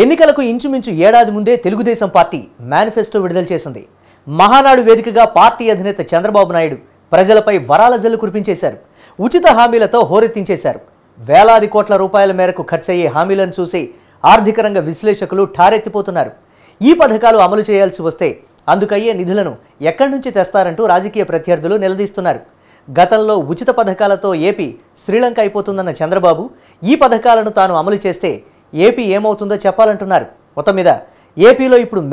ఎన్నికలకు ఇంచుమించు ఏడాది ముందే తెలుగుదేశం పార్టీ మేనిఫెస్టో విడుదల చేసింది. మహానాడు వేదికగా పార్టీ అధినేత చంద్రబాబు నాయుడు ప్రజలపై వరాల జల్లు కురిపించేశారు. ఉచిత హామీలతో హోరెత్తించేశారు. వేలాది కోట్ల రూపాయల మేరకు ఖర్చయ్యే హామీలను చూసి ఆర్థిక రంగ విశ్లేషకులు ఠారెత్తిపోతున్నారు. ఈ పథకాలు అమలు చేయాల్సి వస్తే అందుకయ్యే నిధులను ఎక్కడి నుంచి తెస్తారంటూ రాజకీయ ప్రత్యర్థులు నిలదీస్తున్నారు. గతంలో ఉచిత పథకాలతో ఏపీ శ్రీలంక అయిపోతుందన్న చంద్రబాబు ఈ పథకాలను తాను అమలు చేస్తే ఏపీ ఏమవుతుందో చెప్పాలంటున్నారు. మొత్తం మీద ఏపీలో ఇప్పుడు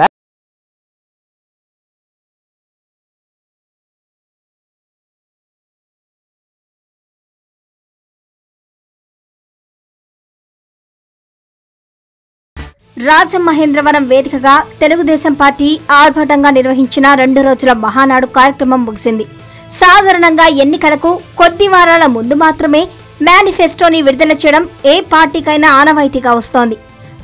రాజమహేంద్రవరం వేదికగా తెలుగుదేశం పార్టీ ఆర్భాటంగా నిర్వహించిన 2 రోజుల మహానాడు కార్యక్రమం ముగిసింది. సాధారణంగా ఎన్నికలకు కొద్ది వారాల ముందు మాత్రమే మేనిఫెస్టోని విడుదల చేయడం ఏ పార్టీకైనా ఆనవాయితీగా వస్తోంది.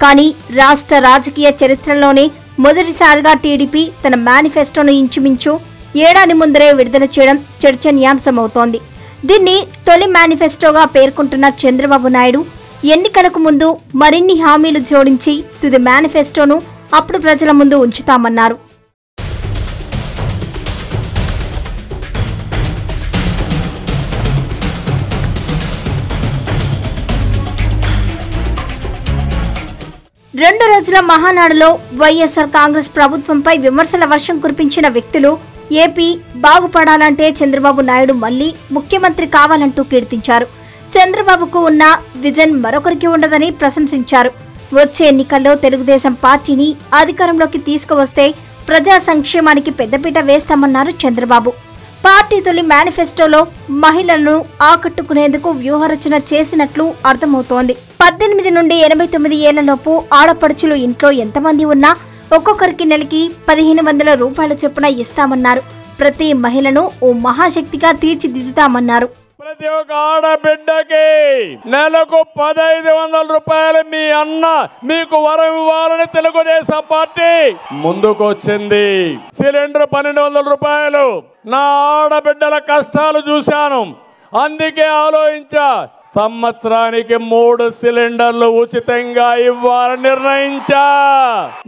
కానీ రాష్ట్ర రాజకీయ చరిత్రలోనే మొదటిసారిగా టీడీపీ తన మేనిఫెస్టోను ఇంచుమించు ఏడాది ముందరే విడుదల చేయడం చర్చనీయాంశమవుతోంది. దీన్ని తొలి మేనిఫెస్టోగా పేర్కొంటున్న చంద్రబాబు నాయుడు ఎన్నికలకు ముందు మరిన్ని హామీలు జోడించి తుది మేనిఫెస్టోను అప్పుడు ప్రజల ముందు ఉంచుతామన్నారు. రెండు రోజుల మహానాడులో వైఎస్ఆర్ కాంగ్రెస్ ప్రభుత్వంపై విమర్శల వర్షం కురిపించిన వ్యక్తులు ఏపీ బాగుపడాలంటే చంద్రబాబు నాయుడు మళ్లీ ముఖ్యమంత్రి కావాలంటూ కీర్తించారు. చంద్రబాబుకు ఉన్న విజన్ మరొకరికి ఉండదని ప్రశంసించారు. వచ్చే ఎన్నికల్లో తెలుగుదేశం పార్టీని అధికారంలోకి తీసుకువస్తే ప్రజా సంక్షేమానికి పెద్దపీట వేస్తామన్నారు చంద్రబాబు. పార్టీ తొలి మేనిఫెస్టోలో మహిళలను ఆకట్టుకునేందుకు వ్యూహరచన చేసినట్లు అర్థమవుతోంది. 18 నుండి 89 ఏళ్లలోపు ఆడపడుచులు ఇంట్లో ఎంతమంది ఉన్నా ఒక్కొక్కరికి నెలకి 1500 రూపాయల చొప్పున ఇస్తామన్నారు. ప్రతి మహిళను ఓ మహాశక్తిగా తీర్చిదిద్దుతామన్నారు. ప్రతి ఒక్క ఆడబిడ్డకి నెలకు 1500 రూపాయలు మీ అన్న మీకు వరం ఇవ్వాలని తెలుగుదేశం పార్టీ ముందుకొచ్చింది. సిలిండర్ 1200 రూపాయలు. నా ఆడబిడ్డల కష్టాలు చూశాను, అందుకే ఆలోచించా సంవత్సరానికి 3 సిలిండర్లు ఉచితంగా ఇవ్వాలని నిర్ణయించా.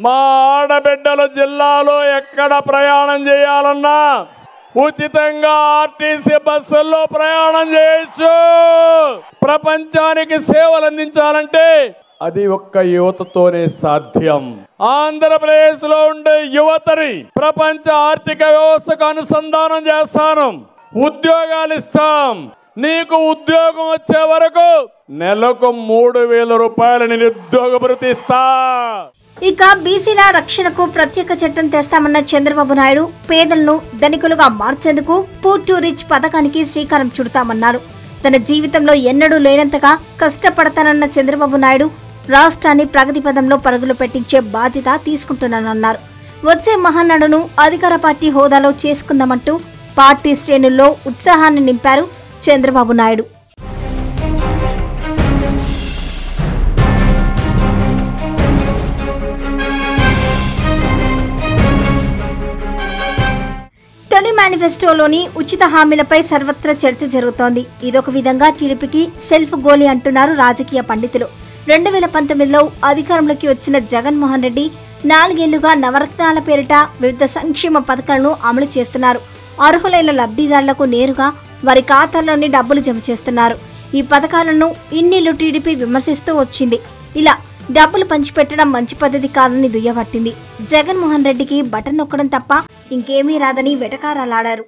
మా ఆడబిడ్డలు జిల్లాలో ఎక్కడ ప్రయాణం చేయాలన్నా ఉచితంగా ఆర్టీసీ బస్సుల్లో ప్రయాణం చేయొచ్చు. ప్రపంచానికి సేవలు అందించాలంటే అది ఒక్క యువతతోనే సాధ్యం. ఆంధ్రప్రదేశ్ లో ఉండే యువతని ప్రపంచ ఆర్థిక వ్యవస్థకు అనుసంధానం చేస్తాను. ఉద్యోగాలు ఇస్తాం. నీకు ఉద్యోగం వచ్చే వరకు నెలకు 3000 రూపాయలు నిరుద్యోగ భృతి ఇస్తా. ఇక బీసీల రక్షణకు ప్రత్యేక చట్టం తెస్తామన్న చంద్రబాబు నాయుడు పేదలను ధనికులుగా మార్చేందుకు పూర్ టు రిచ్ పథకానికి శ్రీకారం చుడతామన్నారు. తన జీవితంలో ఎన్నడూ లేనంతగా కష్టపడతానన్న చంద్రబాబు నాయుడు రాష్ట్రాన్ని ప్రగతి పదంలో పరుగులు పెట్టించే బాధ్యత తీసుకుంటున్నానన్నారు. వచ్చే మహానాడును అధికార పార్టీ హోదాలో చేసుకుందామంటూ పార్టీ శ్రేణుల్లో ఉత్సాహాన్ని నింపారు చంద్రబాబు నాయుడు. తొలి మేనిఫెస్టోలోని ఉచిత హామీలపై సర్వత్రా చర్చ జరుగుతోంది. ఇదొక విధంగా టీడీపీకి సెల్ఫ్ గోలీ అంటున్నారు రాజకీయ పండితులు. 2019లో అధికారంలోకి వచ్చిన జగన్మోహన్ రెడ్డి 4 ఏళ్లుగా నవరత్నాల పేరిట వివిధ సంక్షేమ పథకాలను అమలు చేస్తున్నారు. అర్హులైన లబ్ధిదారులకు నేరుగా వారి ఖాతాల్లోని డబ్బులు జమ చేస్తున్నారు. ఈ పథకాలను ఇన్నేళ్లు టీడీపీ విమర్శిస్తూ వచ్చింది. ఇలా డబ్బులు పంచిపెట్టడం మంచి పద్ధతి కాదని దుయ్యబట్టింది. జగన్మోహన్ రెడ్డికి బటన్ నొక్కడం తప్ప ఇంకేమీ రాదని వెటకారాలాడారు.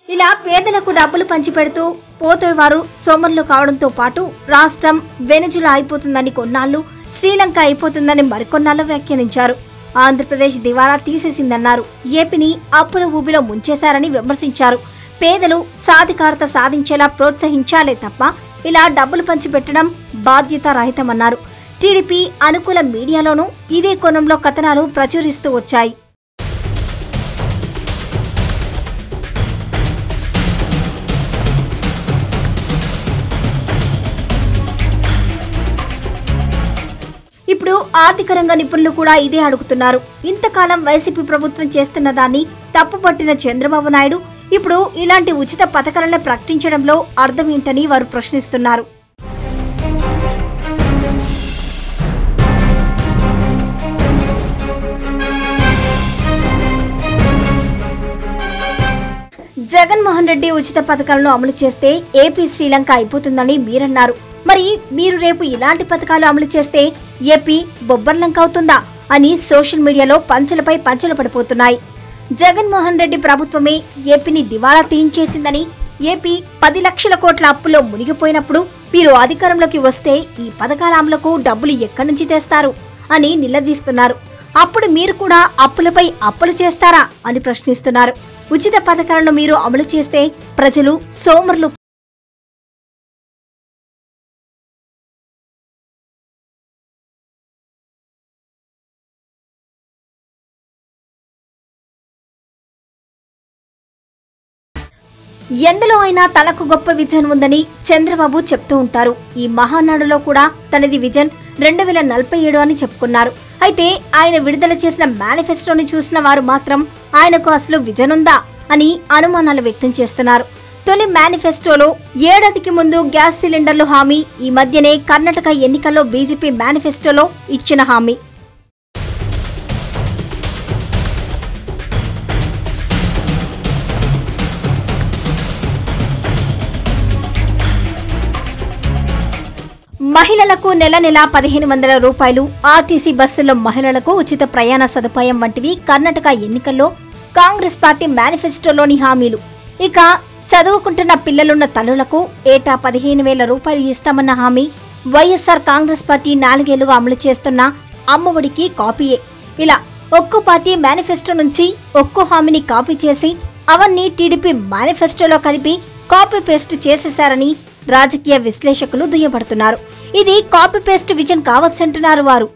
ఇలా పేదలకు డబ్బులు పంచిపెడుతూ పోతే వారు సోమరులు కావడంతో పాటు రాష్ట్రం వెనుజులా అయిపోతుందని కొన్నాళ్లు, శ్రీలంక అయిపోతుందని మరికొన్నాళ్లు వ్యాఖ్యానించారు. ఆంధ్రప్రదేశ్ దివాలా తీసేసిందన్నారు. ఏపీని అప్పుల ఊబిలో ముంచేశారని విమర్శించారు. పేదలు సాధికారత సాధించేలా ప్రోత్సహించాలే తప్ప ఇలా డబ్బులు పంచిపెట్టడం బాధ్యత రహితమన్నారు. టీడీపీ అనుకూల మీడియాలోనూ ఇదే కోణంలో కథనాలు ప్రచురిస్తూ వచ్చాయి. ఇప్పుడు ఆర్థిక రంగ నిపుణులు కూడా ఇదే అడుగుతున్నారు. ఇంతకాలం వైసీపీ ప్రభుత్వం చేస్తున్న దాన్ని తప్పుపట్టిన చంద్రబాబు నాయుడు ఇప్పుడు ఇలాంటి ఉచిత పథకాలను ప్రకటించడంలో అర్థం ఏంటని వారు ప్రశ్నిస్తున్నారు. జగన్మోహన్ రెడ్డి ఉచిత పథకాలను అమలు చేస్తే ఏపీ శ్రీలంక అయిపోతుందని మీరన్నారు. మరి మీరు రేపు ఇలాంటి పథకాలు అమలు చేస్తే ఏపీ బొబ్బర్లంక అవుతుందా అని సోషల్ మీడియాలో పంచలపై పంచలు పడిపోతున్నాయి. జగన్మోహన్ రెడ్డి ప్రభుత్వమే ఏపీని దివాలా తీయించేసిందని, ఏపీ 10 లక్షల కోట్ల అప్పులో మునిగిపోయినప్పుడు మీరు అధికారంలోకి వస్తే ఈ పథకాల అమలుకు డబ్బులు ఎక్కడి నుంచి తెస్తారు అని నిలదీస్తున్నారు. అప్పుడు మీరు కూడా అప్పులపై అప్పులు చేస్తారా అని ప్రశ్నిస్తున్నారు. ఉచిత పథకాలను మీరు అమలు చేస్తే ప్రజలు సోమరులు ఎందులో అయినా తనకు గొప్ప విజన్ ఉందని చంద్రబాబు చెప్తూ ఉంటారు. ఈ మహానాడులో కూడా తనది విజన్ 2047 అని చెప్పుకున్నారు. అయితే ఆయన విడుదల చేసిన మేనిఫెస్టోని చూసిన వారు మాత్రం ఆయనకు అసలు విజన్ ఉందా అని అనుమానాలు వ్యక్తం చేస్తున్నారు. తొలి మేనిఫెస్టోలో ఏడాదికి ముందు గ్యాస్ సిలిండర్లు హామీ, ఈ మధ్యనే కర్ణాటక ఎన్నికల్లో బీజేపీ మేనిఫెస్టోలో ఇచ్చిన హామీ. మహిళలకు నెల 1500 రూపాయలు, ఆర్టీసీ బస్సుల్లో మహిళలకు ఉచిత ప్రయాణ సదుపాయం వంటివి కర్ణాటక ఎన్నికల్లో కాంగ్రెస్ పార్టీ మేనిఫెస్టోలోని హామీలు. ఇక చదువుకుంటున్న పిల్లలున్న తల్లులకు ఏటా 15,000 రూపాయలు ఇస్తామన్న హామీ వైఎస్ఆర్ కాంగ్రెస్ పార్టీ 4 ఏళ్లుగా అమలు చేస్తున్న అమ్మఒడికి కాపీయే. ఇలా ఒక్కో పార్టీ మేనిఫెస్టో నుంచి ఒక్కో హామీని కాపీ చేసి అవన్నీ టీడీపీ మేనిఫెస్టోలో కలిపి కాపీ పేస్ట్ చేసేశారని రాజకీయ విశ్లేషకులు దుయ్యబడుతున్నారు. ఇది కాపీ పేస్ట్ విజన్ కావచ్చంటున్నారు వారు.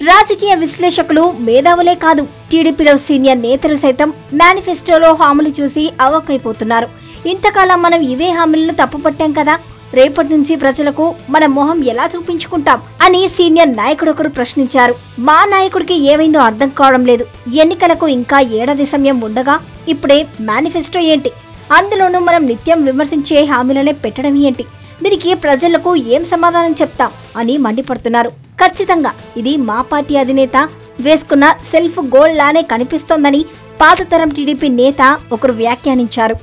రాజకీయ విశ్లేషకులు మేధావులే కాదు, టీడీపీలో సీనియర్ నేతలు సైతం మేనిఫెస్టోలో హామీలు చూసి అవాక్కైపోతున్నారు. ఇంతకాలం మనం ఇవే హామీలను తప్పుపట్టాం కదా, రేపటి నుంచి ప్రజలకు మన మొహం ఎలా చూపించుకుంటాం అని సీనియర్ నాయకుడొకరు ప్రశ్నించారు. మా నాయకుడికి ఏమైందో అర్థం కావడం లేదు. ఎన్నికలకు ఇంకా ఏడాది సమయం ఉండగా ఇప్పుడే మేనిఫెస్టో ఏంటి, అందులోనూ మనం నిత్యం విమర్శించే హామీలనే పెట్టడం ఏంటి, దీనికి ప్రజలకు ఏం సమాధానం చెప్తాం అని మండిపడుతున్నారు. ఖచ్చితంగా ఇది మా పార్టీ అధినేత వేసుకున్న సెల్ఫ్ గోల్ లానే కనిపిస్తోందని పాత తరం టీడీపీ నేత ఒకరు వ్యాఖ్యానించారు.